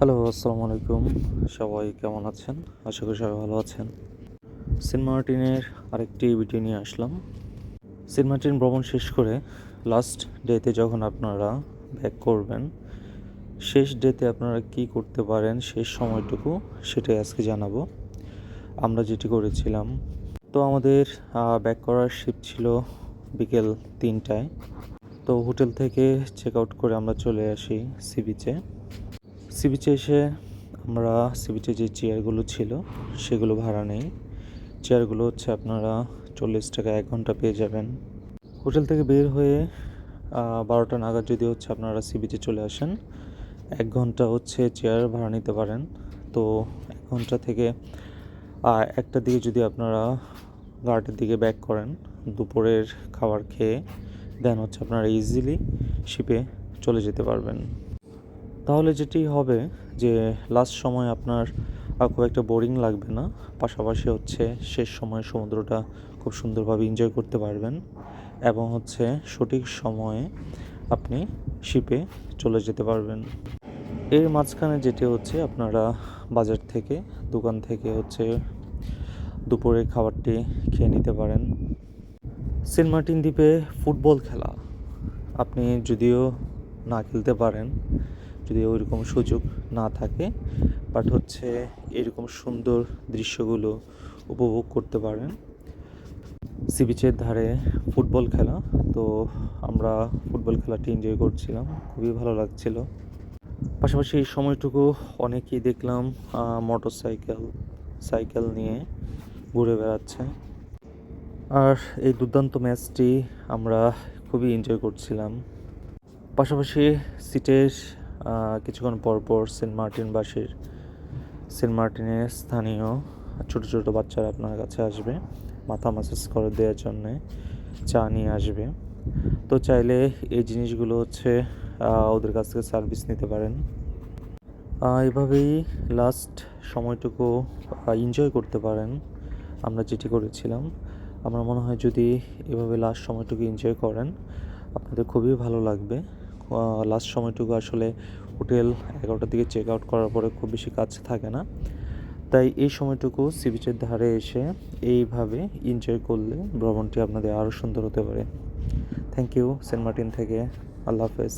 Hello, আসসালামু আলাইকুম। সবাই কেমন আছেন? আশা করি সবাই ভালো আছেন। সেন্ট মার্টিনের আরেকটি ভিডিও নিয়ে আসলাম। সেন্ট মার্টিন ভ্রমণ শেষ করে লাস্ট ডেতে যখন আপনারা ব্যাক করবেন, শেষ ডেতে আপনারা কি করতে পারেন শেষ সময়টুকু সেটাই আজকে জানাবো। আমরা যেটি করেছিলাম, তো আমাদের ব্যাক করার শিপ ছিল বিকেল 3টায়। তো হোটেল থেকে চেক আউট করে আমরা চলে আসি সি বিচে। সি বিচে এসে আমরা সি বিচে যে চেয়ারগুলো ছিল সেগুলো ভাড়া নেই। চেয়ারগুলো হচ্ছে আপনারা 40 টাকা 1 ঘন্টা পেয়ে যাবেন। হোটেল থেকে বের হয়ে 12টা নাগাদ যদি হচ্ছে আপনারা সি বিচে চলে আসেন, 1 ঘন্টা হচ্ছে চেয়ার ভাড়া নিতে পারেন। তো 1 ঘন্টা থেকে 1টার দিকে যদি আপনারা ঘাটের দিকে ব্যাক করেন, দুপুরের খাবার খেয়ে দেন হচ্ছে আপনারা ইজিলি শিপে চলে যেতে পারবেন। তাহলে যেটি হবে যে লাস্ট সময় আপনার খুব একটা বোরিং লাগবে না, পাশাপাশি হচ্ছে শেষ সময় সমুদ্রটা খুব সুন্দরভাবে এনজয় করতে পারবেন এবং হচ্ছে সঠিক সময়ে আপনি শিপে চলে যেতে পারবেন। এর মাঝখানে যেটি হচ্ছে আপনারা বাজার থেকে দোকান থেকে হচ্ছে দুপুরের খাবারটি খেয়ে নিতে পারেন। সেন্ট মার্টিন দ্বীপে ফুটবল খেলা আপনি যদিও না খেলতে পারেন, যদি ওইরকম সুযোগ না থাকে, বাট হচ্ছে এরকম সুন্দর দৃশ্যগুলো উপভোগ করতে পারেন। সি বিচের ধারে ফুটবল খেলা, তো আমরা ফুটবল খেলাটি এনজয় করছিলাম, খুবই ভালো লাগছিল। পাশাপাশি এই সময়টুকু অনেকেই দেখলাম সাইকেল নিয়ে ঘুরে বেড়াচ্ছে। আর এই দুর্দান্ত ম্যাচটি আমরা খুবই এনজয় করছিলাম। পাশাপাশি সিটের কিছুক্ষণ পর সেন্ট মার্টিনের স্থানীয় ছোট ছোট বাচ্চারা আপনার কাছে আসবে, মাথা ম্যাসাজ করে দেওয়ার জন্যে চা নিয়ে আসবে। তো চাইলে এই জিনিসগুলো হচ্ছে ওদের কাছ থেকে সার্ভিস নিতে পারেন। এভাবেই লাস্ট সময়টুকু এনজয় করতে পারেন। আমরা যেটি করেছিলাম, আমার মনে হয় যদি এভাবে লাস্ট সময়টুকু এনজয় করেন আপনাদের খুবই ভালো লাগবে। লাস্ট সময়টুকু আসলে হোটেল 11টার দিকে চেক আউট করার পরে খুব বেশি কাজ থাকে না, তাই এই সময়টুকু সি বিচের ধারে এসে এইভাবে এনজয় করলে ভ্রমণটি আপনাদের আরও সুন্দর হতে পারে। থ্যাংক ইউ সেন্ট মার্টিন থেকে। আল্লাহ হাফেজ।